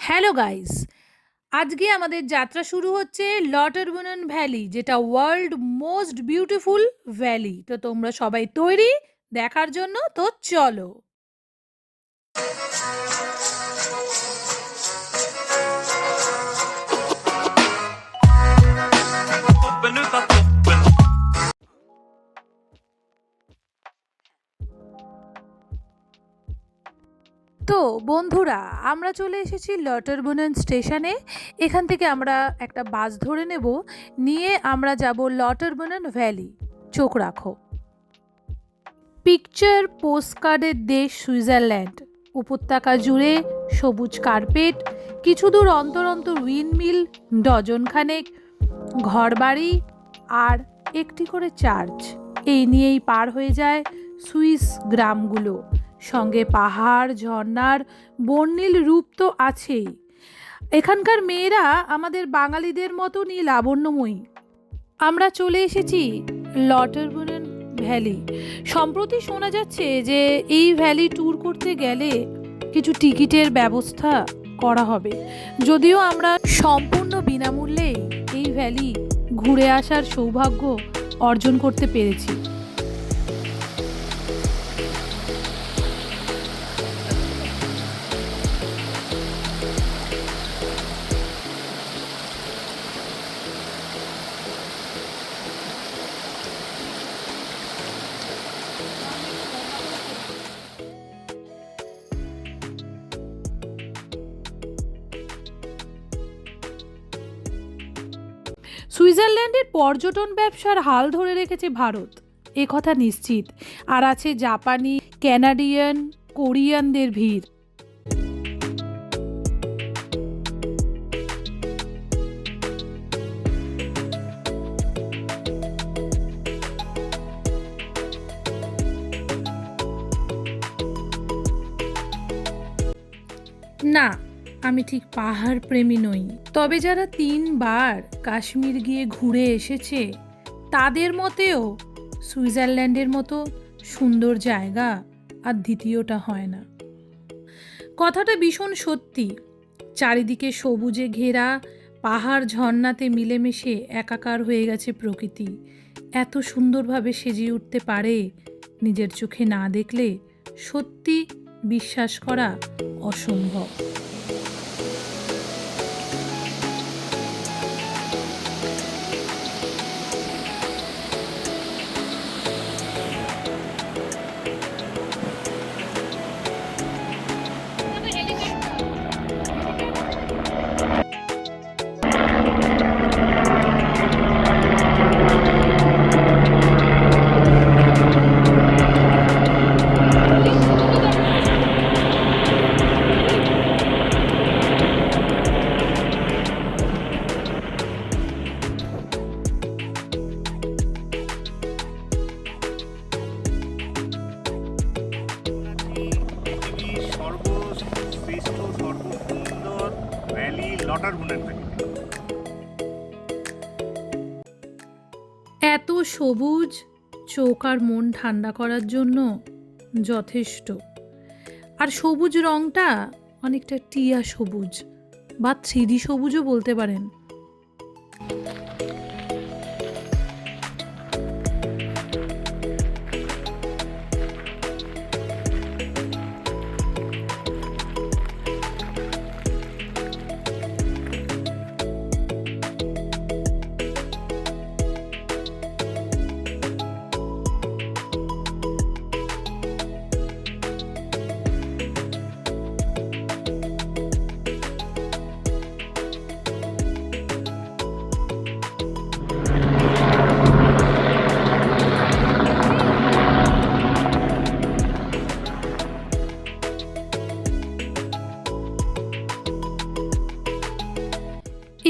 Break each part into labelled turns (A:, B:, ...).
A: Hello guys, আজকে আমাদের যাত্রা শুরু হচ্ছে লটারবুনন ভ্যালি, যেটা ওয়ার্ল্ড মোস্ট বিউটিফুল ভ্যালি। তো তোমরা সবাই তৈরি দেখার জন্য? তো চলো। তো বন্ধুরা, আমরা চলে এসেছি লটারবুনন স্টেশনে। এখান থেকে আমরা একটা বাস ধরে নেব, নিয়ে আমরা যাব লটারবুনন ভ্যালি। চোখ রাখো। পিকচার পোস্টকার্ডের দেশ সুইজারল্যান্ড। উপত্যকা জুড়ে সবুজ কার্পেট, কিছু দূর অন্তর অন্তর উইন্ডমিল, ডজনখানেক ঘরবাড়ি আর একটি করে চার্চ। এই নিয়েই পার হয়ে যায় সুইস গ্রামগুলো। সঙ্গে পাহাড়, ঝর্ণার বর্ণিল রূপ তো আছেই। এখানকার মেয়েরা আমাদের বাঙালিদের মতনই লাবণ্যময়ী। আমরা চলে এসেছি লটারবুনন ভ্যালি। সম্প্রতি শোনা যাচ্ছে যে এই ভ্যালি ট্যুর করতে গেলে কিছু টিকিটের ব্যবস্থা করা হবে। যদিও আমরা সম্পূর্ণ বিনামূল্যে এই ভ্যালি ঘুরে আসার সৌভাগ্য অর্জন করতে পেরেছি। সুইজারল্যান্ডের পর্যটন ব্যবসার হাল ধরে রেখেছে ভারত, এ কথা নিশ্চিত। আর আছে জাপানি, ক্যানাডিয়ান, কোরিয়ানদের ভিড়। না, আমি ঠিক পাহাড় প্রেমী নই। তবে যারা 3বার কাশ্মীর গিয়ে ঘুরে এসেছে তাদের মতেও সুইজারল্যান্ডের মতো সুন্দর জায়গা আর দ্বিতীয়টা হয় না। কথাটা ভীষণ সত্যি। চারিদিকে সবুজে ঘেরা, পাহাড় ঝর্ণাতে মিলেমিশে একাকার হয়ে গেছে প্রকৃতি। এত সুন্দরভাবে সেজে উঠতে পারে, নিজের চোখে না দেখলে সত্যি বিশ্বাস করা অসম্ভব।
B: সর্বশ্রেষ্ঠ সর্বসুন্দর ভ্যালি লটারবুনন ভ্যালি।
A: এত সবুজ চোখ আর মন ঠান্ডা করার জন্য যথেষ্ট। আর সবুজ রঙটা অনেকটা টিয়া সবুজ বা 3D সবুজও বলতে পারেন।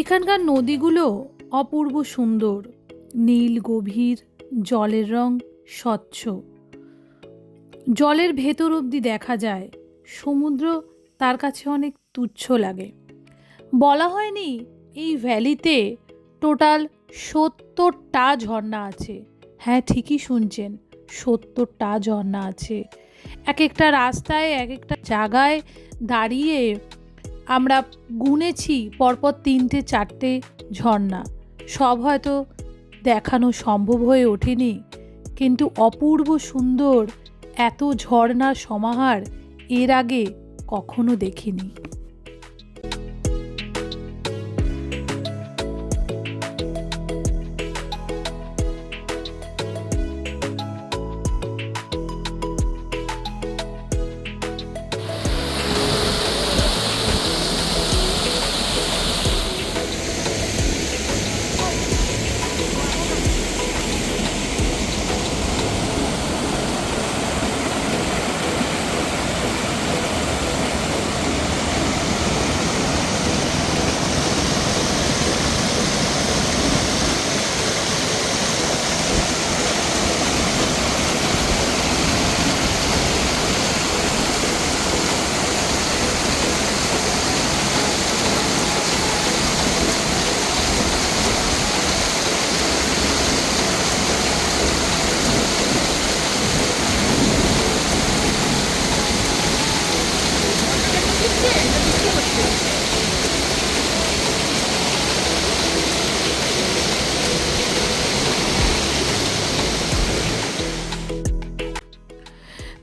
A: এখানকার নদীগুলো অপূর্ব সুন্দর, নীল গভীর, জলের রং স্বচ্ছ, জলের ভেতর অবধি দেখা যায়। সমুদ্র তার কাছে অনেক তুচ্ছ লাগে। বলা হয়নি এই ভ্যালিতে টোটাল 70টা ঝর্ণা আছে। হ্যাঁ, ঠিকই শুনছেন, 70টা ঝর্ণা আছে। এক একটা রাস্তায়, এক একটা জায়গায় দাঁড়িয়ে আমরা গুনেছি পরপর 3-4টে ঝর্ণা। সব হয়তো দেখানো সম্ভব হয়ে ওঠেনি, কিন্তু অপূর্ব সুন্দর এত ঝর্ণার সমাহার এর আগে কখনো দেখিনি।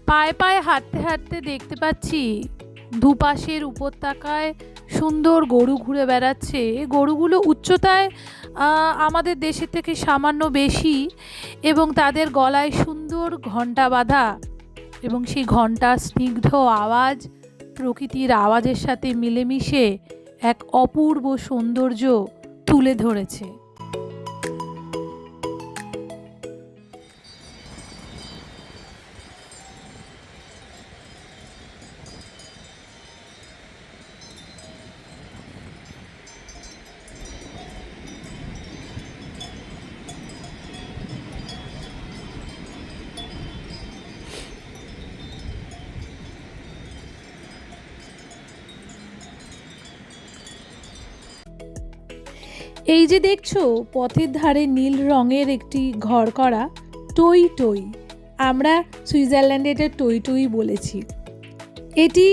A: পায়ে পায়ে হাঁটতে হাঁটতে দেখতে পাচ্ছি দুপাশের উপত্যকায় সুন্দর গরু ঘুরে বেড়াচ্ছে। গরুগুলো উচ্চতায় আমাদের দেশের থেকে সামান্য বেশি, এবং তাদের গলায় সুন্দর ঘণ্টা বাঁধা, এবং সেই ঘণ্টার স্নিগ্ধ আওয়াজ প্রকৃতির আওয়াজের সাথে মিলেমিশে এক অপূর্ব সৌন্দর্য তুলে ধরেছে। এই যে দেখছো পথের ধারে নীল রঙের একটি ঘর করা টই টই, আমরা সুইজারল্যান্ডে এটা টই টই বলেছি। এটি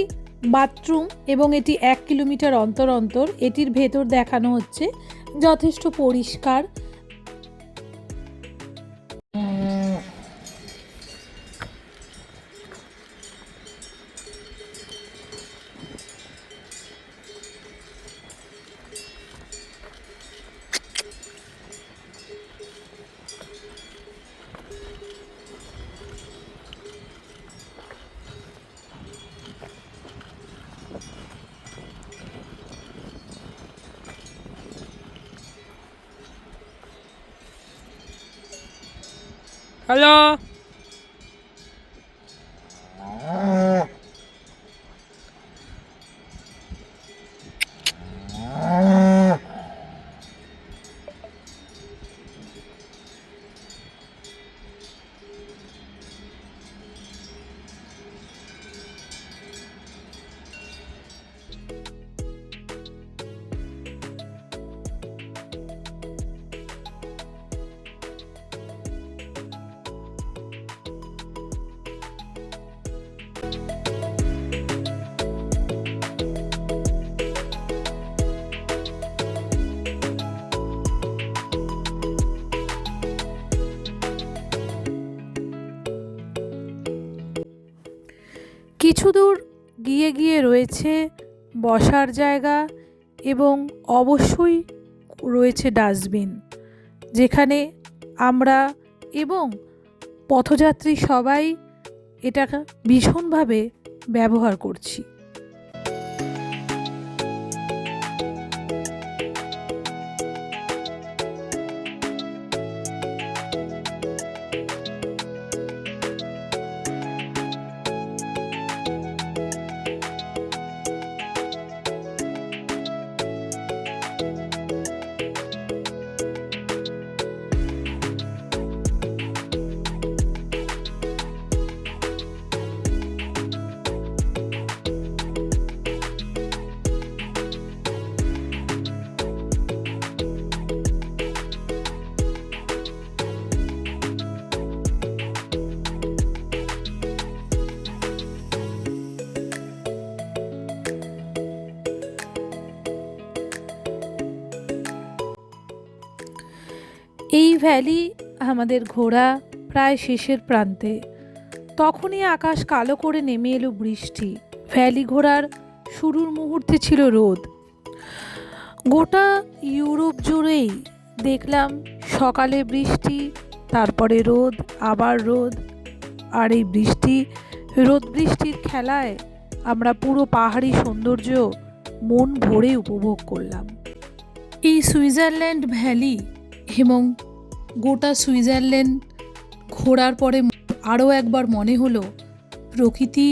A: বাথরুম এবং এটি 1 কিলোমিটার অন্তর অন্তর। এটির ভেতর দেখানো হচ্ছে যথেষ্ট পরিষ্কার।
C: হ্যালো,
A: কিছু দূর গিয়ে গিয়ে রয়েছে বসার জায়গা, এবং অবশ্যই রয়েছে ডাস্টবিন, যেখানে আমরা এবং পথযাত্রী সবাই এটা ভীষণভাবে ব্যবহার করছি। এই ভ্যালি আমাদের ঘোরা প্রায় শেষের প্রান্তে। তখনই আকাশ কালো করে নেমে এলো বৃষ্টি। ভ্যালি ঘোরার শুরুর মুহূর্তে ছিল রোদ। গোটা ইউরোপ জুড়েই দেখলাম সকালে বৃষ্টি, তারপরে রোদ, আবার রোদ। আর এই রোদ বৃষ্টির খেলায় আমরা পুরো পাহাড়ি সৌন্দর্য মন ভরে উপভোগ করলাম। এই সুইজারল্যান্ড ভ্যালি এবং গোটা সুইজারল্যান্ড ঘোরার পরে আরও একবার মনে হলো প্রকৃতি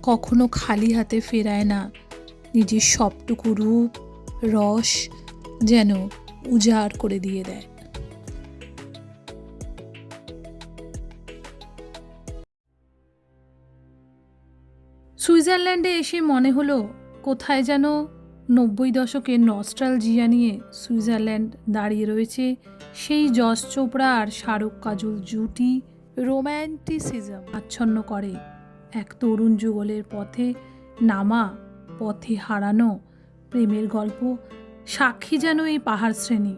A: কখনো খালি হাতে ফেরায় না, নিজের সবটুকু রূপ রস যেন উজাড় করে দিয়ে দেয়। সুইজারল্যান্ডে এসে মনে হলো কোথায় যেন 90 দশকের নস্টালজিয়া নিয়ে সুইজারল্যান্ড দাঁড়িয়ে রয়েছে। সেই যশ চোপড়া আর শাহরুখ কাজল জুটি রোম্যান্টিসিজম আচ্ছন্ন করে এক তরুণ যুগলের পথে নামা, পথে হারানো প্রেমের গল্প সাক্ষী যেন এই পাহাড় শ্রেণী।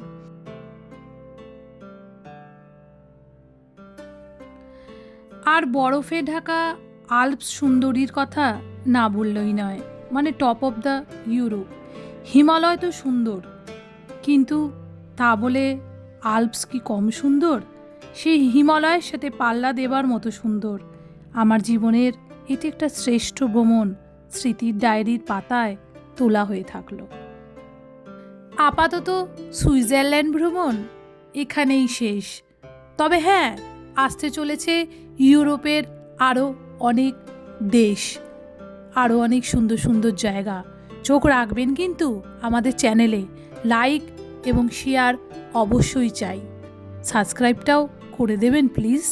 A: আর বরফে ঢাকা আল্পস সুন্দরীর কথা না বললেই নয়, মানে top of the Europe. Himalaya তো সুন্দর, কিন্তু তা বলে আল্পস কি কম সুন্দর? সেই হিমালয়ের সাথে পাল্লা দেবার মতো সুন্দর। আমার জীবনের এটি একটা শ্রেষ্ঠ ভ্রমণ, স্মৃতির ডায়েরির পাতায় তোলা হয়ে থাকলো। আপাতত সুইজারল্যান্ড ভ্রমণ এখানেই শেষ। তবে হ্যাঁ, আসতে চলেছে ইউরোপের আরও অনেক দেশ, আরও অনেক সুন্দর সুন্দর জায়গা। চোখ রাখবেন কিন্তু আমাদের চ্যানেলে। লাইক এবং শেয়ার অবশ্যই চাই। সাবস্ক্রাইবটাও করে দেবেন প্লিজ।